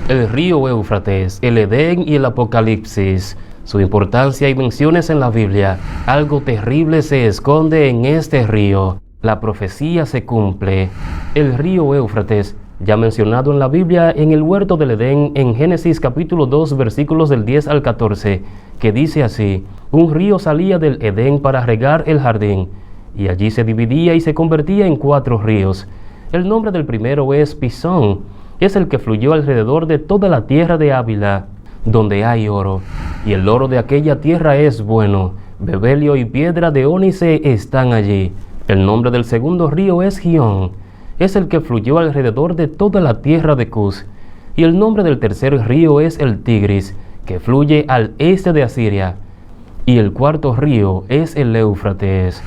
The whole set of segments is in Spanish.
El río Éufrates, el Edén y el Apocalipsis. Su importancia y menciones en la Biblia. Algo terrible se esconde en este río. La profecía se cumple. El río Éufrates, ya mencionado en la Biblia en el huerto del Edén en Génesis capítulo 2 versículos del 10 al 14, que dice así: un río salía del Edén para regar el jardín, y allí se dividía y se convertía en 4 ríos. El nombre del primero es Pisón, es el que fluyó alrededor de toda la tierra de Ávila, donde hay oro, y el oro de aquella tierra es bueno. Bebelio y piedra de ónice están allí. El nombre del segundo río es Gihón, es el que fluyó alrededor de toda la tierra de Cus. Y el nombre del tercer río es el Tigris, que fluye al este de Asiria. Y el cuarto río es el Éufrates.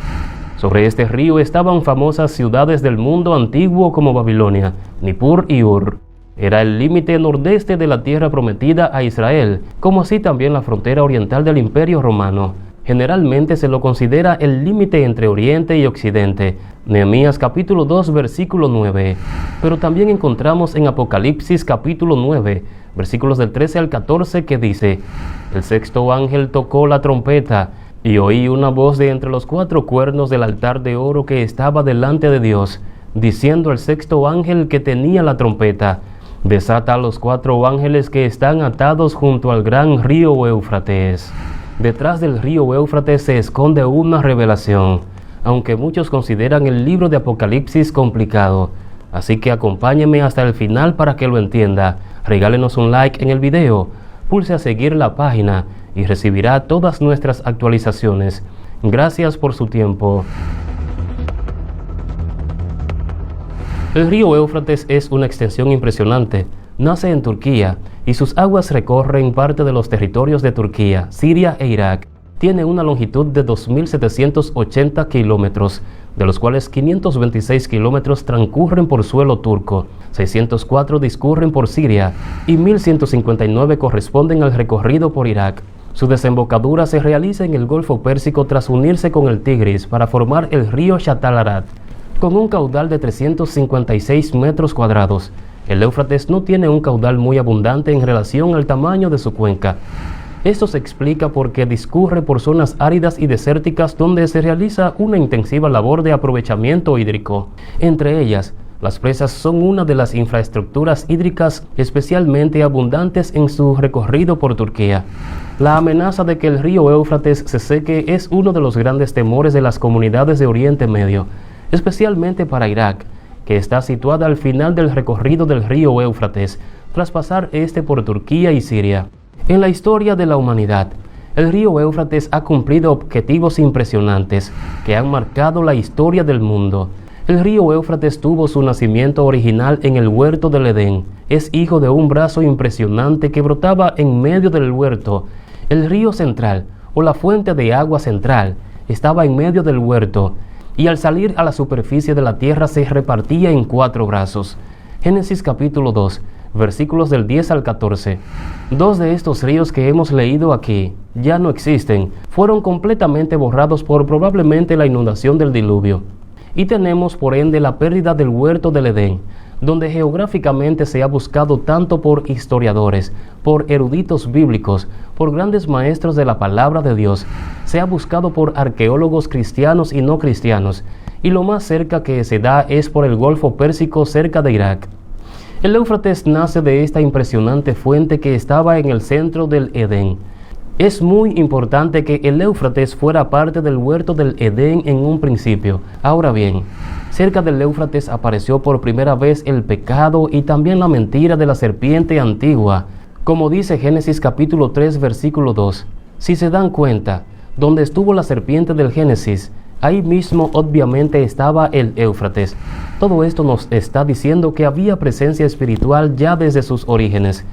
Sobre este río estaban famosas ciudades del mundo antiguo como Babilonia, Nippur y Ur. Era el límite nordeste de la tierra prometida a Israel, como así también la frontera oriental del Imperio Romano. Generalmente se lo considera el límite entre Oriente y Occidente. Nehemías capítulo 2 versículo 9. Pero también encontramos en Apocalipsis capítulo 9, versículos del 13 al 14, que dice: el sexto ángel tocó la trompeta, y oí una voz de entre los 4 cuernos del altar de oro que estaba delante de Dios, diciendo al sexto ángel que tenía la trompeta: desata a los 4 ángeles que están atados junto al gran río Éufrates. Detrás del río Éufrates se esconde una revelación, aunque muchos consideran el libro de Apocalipsis complicado. Así que acompáñeme hasta el final para que lo entienda. Regálenos un like en el video, pulse a seguir la página y recibirá todas nuestras actualizaciones. Gracias por su tiempo. El río Éufrates es una extensión impresionante. Nace en Turquía y sus aguas recorren parte de los territorios de Turquía, Siria e Irak. Tiene una longitud de 2.780 kilómetros, de los cuales 526 kilómetros transcurren por suelo turco, 604 discurren por Siria y 1.159 corresponden al recorrido por Irak. Su desembocadura se realiza en el Golfo Pérsico tras unirse con el Tigris para formar el río Shatal-Arat, con un caudal de 356 metros cuadrados. El Éufrates no tiene un caudal muy abundante en relación al tamaño de su cuenca. Esto se explica porque discurre por zonas áridas y desérticas donde se realiza una intensiva labor de aprovechamiento hídrico. Entre ellas, las presas son una de las infraestructuras hídricas especialmente abundantes en su recorrido por Turquía. La amenaza de que el río Éufrates se seque es uno de los grandes temores de las comunidades de Oriente Medio, especialmente para Irak, que está situada al final del recorrido del río Éufrates, tras pasar este por Turquía y Siria. En la historia de la humanidad, el río Éufrates ha cumplido objetivos impresionantes que han marcado la historia del mundo. El río Éufrates tuvo su nacimiento original en el huerto del Edén. Es hijo de un brazo impresionante que brotaba en medio del huerto. El río central, o la fuente de agua central, estaba en medio del huerto, y al salir a la superficie de la tierra se repartía en 4 brazos. Génesis capítulo 2, versículos del 10 al 14. 2 de estos ríos que hemos leído aquí ya no existen, fueron completamente borrados por probablemente la inundación del diluvio. Y tenemos por ende la pérdida del huerto del Edén, donde geográficamente se ha buscado tanto por historiadores, por eruditos bíblicos, por grandes maestros de la palabra de Dios, se ha buscado por arqueólogos cristianos y no cristianos, y lo más cerca que se da es por el Golfo Pérsico cerca de Irak. El Éufrates nace de esta impresionante fuente que estaba en el centro del Edén. Es muy importante que el Éufrates fuera parte del huerto del Edén en un principio. Ahora bien, cerca del Éufrates apareció por primera vez el pecado y también la mentira de la serpiente antigua, como dice Génesis capítulo 3 versículo 2. Si se dan cuenta, donde estuvo la serpiente del Génesis, ahí mismo obviamente estaba el Éufrates. Todo esto nos está diciendo que había presencia espiritual ya desde sus orígenes.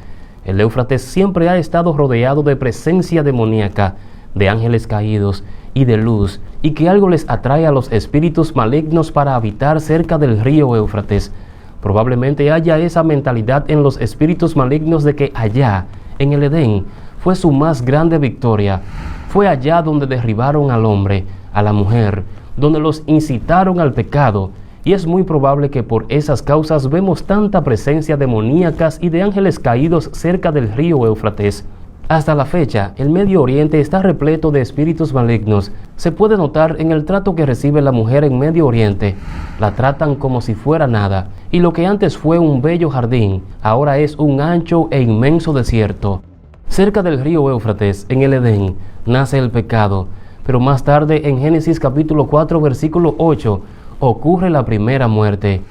El Éufrates siempre ha estado rodeado de presencia demoníaca, de ángeles caídos y de luz, y que algo les atrae a los espíritus malignos para habitar cerca del río Éufrates. Probablemente haya esa mentalidad en los espíritus malignos de que allá, en el Edén, fue su más grande victoria. Fue allá donde derribaron al hombre, a la mujer, donde los incitaron al pecado, y es muy probable que por esas causas vemos tanta presencia demoníacas y de ángeles caídos cerca del río Éufrates. Hasta la fecha, el Medio Oriente está repleto de espíritus malignos. Se puede notar en el trato que recibe la mujer en Medio Oriente. La tratan como si fuera nada, y lo que antes fue un bello jardín, ahora es un ancho e inmenso desierto. Cerca del río Éufrates, en el Edén, nace el pecado, pero más tarde en Génesis capítulo 4 versículo 8 ocurre la primera muerte.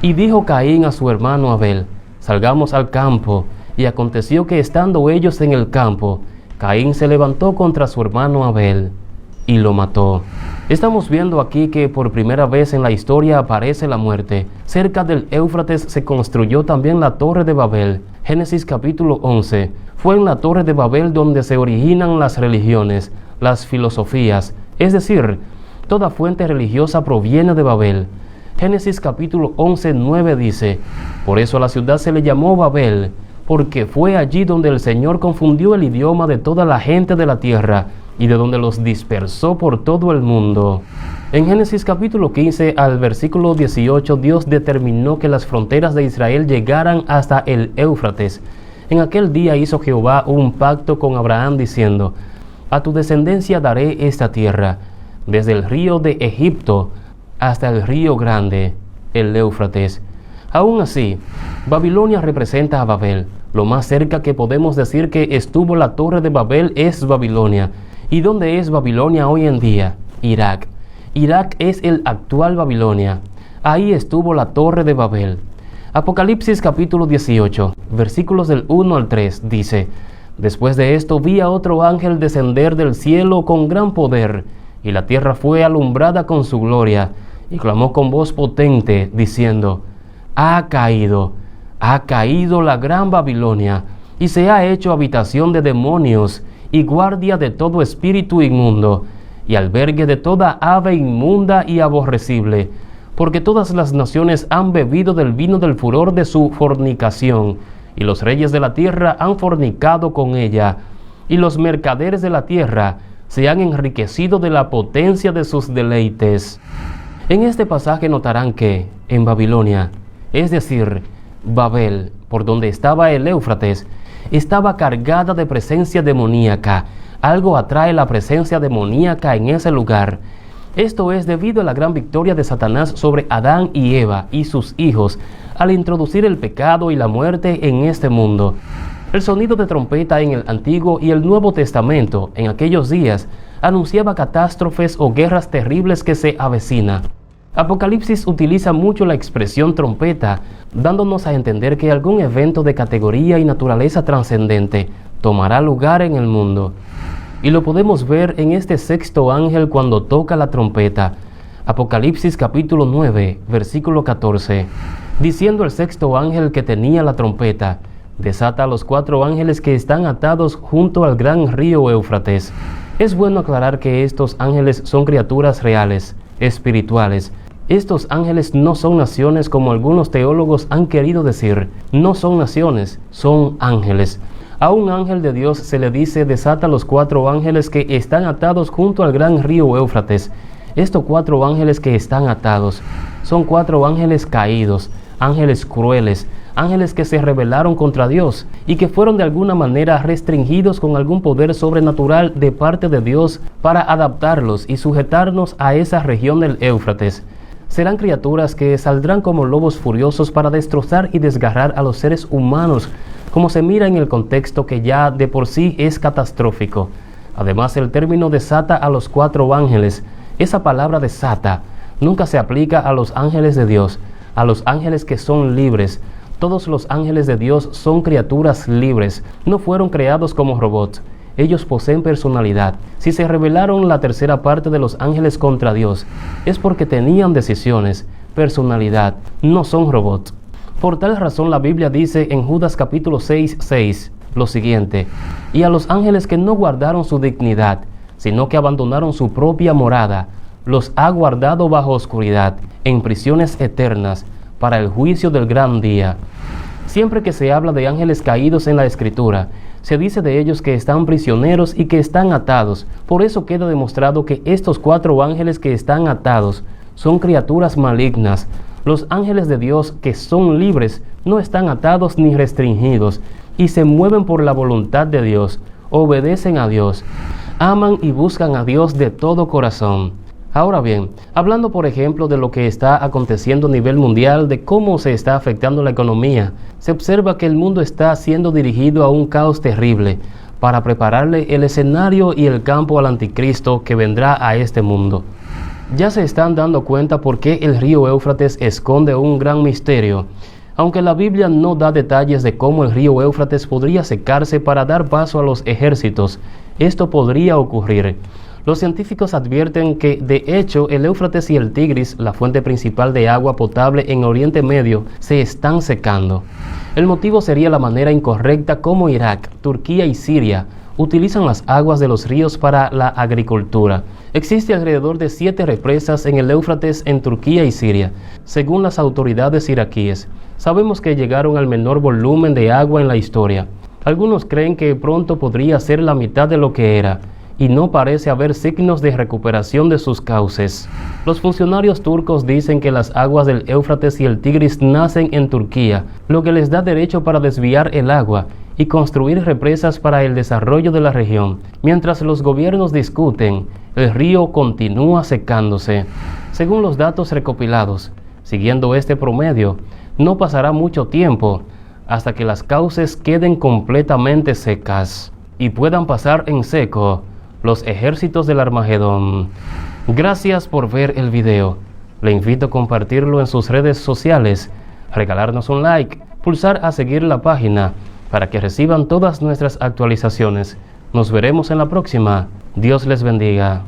Y dijo Caín a su hermano Abel: salgamos al campo. Y aconteció que estando ellos en el campo, Caín se levantó contra su hermano Abel y lo mató. Estamos viendo aquí que por primera vez en la historia aparece la muerte. Cerca del Éufrates se construyó también la Torre de Babel. Génesis capítulo 11. Fue en la Torre de Babel donde se originan las religiones, las filosofías, es decir, toda fuente religiosa proviene de Babel. Génesis capítulo 11, 9 dice: por eso a la ciudad se le llamó Babel, porque fue allí donde el Señor confundió el idioma de toda la gente de la tierra, y de donde los dispersó por todo el mundo. En Génesis capítulo 15 al versículo 18, Dios determinó que las fronteras de Israel llegaran hasta el Éufrates. En aquel día hizo Jehová un pacto con Abraham diciendo: a tu descendencia daré esta tierra, desde el río de Egipto hasta el río grande, el Éufrates. Aún así, Babilonia representa a Babel. Lo más cerca que podemos decir que estuvo la Torre de Babel es Babilonia. ¿Y dónde es Babilonia hoy en día? Irak. Irak es el actual Babilonia. Ahí estuvo la Torre de Babel. Apocalipsis capítulo 18, versículos del 1 al 3, dice: después de esto vi a otro ángel descender del cielo con gran poder, y la tierra fue alumbrada con su gloria, y clamó con voz potente, diciendo: ha caído la gran Babilonia, y se ha hecho habitación de demonios, y guardia de todo espíritu inmundo, y albergue de toda ave inmunda y aborrecible, porque todas las naciones han bebido del vino del furor de su fornicación, y los reyes de la tierra han fornicado con ella, y los mercaderes de la tierra se han enriquecido de la potencia de sus deleites. En este pasaje notarán que en Babilonia, es decir, Babel, por donde estaba el Éufrates, estaba cargada de presencia demoníaca. Algo atrae la presencia demoníaca en ese lugar. Esto es debido a la gran victoria de Satanás sobre Adán y Eva y sus hijos al introducir el pecado y la muerte en este mundo. El sonido de trompeta en el Antiguo y el Nuevo Testamento en aquellos días anunciaba catástrofes o guerras terribles que se avecinan. Apocalipsis utiliza mucho la expresión trompeta, dándonos a entender que algún evento de categoría y naturaleza trascendente tomará lugar en el mundo. Y lo podemos ver en este sexto ángel cuando toca la trompeta. Apocalipsis capítulo 9, versículo 14. Diciendo el sexto ángel que tenía la trompeta: desata a los 4 ángeles que están atados junto al gran río Éufrates. Es bueno aclarar que estos ángeles son criaturas reales, espirituales. Estos ángeles no son naciones como algunos teólogos han querido decir. No son naciones, son ángeles. A un ángel de Dios se le dice: desata los 4 ángeles que están atados junto al gran río Éufrates. Estos 4 ángeles que están atados son 4 ángeles caídos, ángeles crueles, ángeles que se rebelaron contra Dios y que fueron de alguna manera restringidos con algún poder sobrenatural de parte de Dios para adaptarlos y sujetarnos a esa región del Éufrates. Serán criaturas que saldrán como lobos furiosos para destrozar y desgarrar a los seres humanos, como se mira en el contexto que ya de por sí es catastrófico. Además, el término desata a los 4 ángeles, esa palabra desata, nunca se aplica a los ángeles de Dios, a los ángeles que son libres. Todos los ángeles de Dios son criaturas libres, no fueron creados como robots. Ellos poseen personalidad. Si se rebelaron la tercera parte de los ángeles contra Dios, es porque tenían decisiones, personalidad, no son robots. Por tal razón la Biblia dice en Judas capítulo 6 lo siguiente: y a los ángeles que no guardaron su dignidad, sino que abandonaron su propia morada, los ha guardado bajo oscuridad, en prisiones eternas, para el juicio del gran día. Siempre que se habla de ángeles caídos en la Escritura, se dice de ellos que están prisioneros y que están atados. Por eso queda demostrado que estos 4 ángeles que están atados son criaturas malignas. Los ángeles de Dios, que son libres, no están atados ni restringidos y se mueven por la voluntad de Dios, obedecen a Dios, aman y buscan a Dios de todo corazón. Ahora bien, hablando por ejemplo de lo que está aconteciendo a nivel mundial, de cómo se está afectando la economía, se observa que el mundo está siendo dirigido a un caos terrible para prepararle el escenario y el campo al anticristo que vendrá a este mundo. Ya se están dando cuenta por qué el río Éufrates esconde un gran misterio. Aunque la Biblia no da detalles de cómo el río Éufrates podría secarse para dar paso a los ejércitos, esto podría ocurrir. Los científicos advierten que, de hecho, el Éufrates y el Tigris, la fuente principal de agua potable en Oriente Medio, se están secando. El motivo sería la manera incorrecta como Irak, Turquía y Siria utilizan las aguas de los ríos para la agricultura. Existe alrededor de 7 represas en el Éufrates en Turquía y Siria, según las autoridades iraquíes. Sabemos que llegaron al menor volumen de agua en la historia. Algunos creen que pronto podría ser la mitad de lo que era, y no parece haber signos de recuperación de sus cauces. Los funcionarios turcos dicen que las aguas del Éufrates y el Tigris nacen en Turquía, lo que les da derecho para desviar el agua y construir represas para el desarrollo de la región. Mientras los gobiernos discuten, el río continúa secándose. Según los datos recopilados, siguiendo este promedio, no pasará mucho tiempo hasta que las cauces queden completamente secas y puedan pasar en seco los ejércitos del Armagedón. Gracias por ver el video. Le invito a compartirlo en sus redes sociales, regalarnos un like, pulsar a seguir la página para que reciban todas nuestras actualizaciones. Nos veremos en la próxima. Dios les bendiga.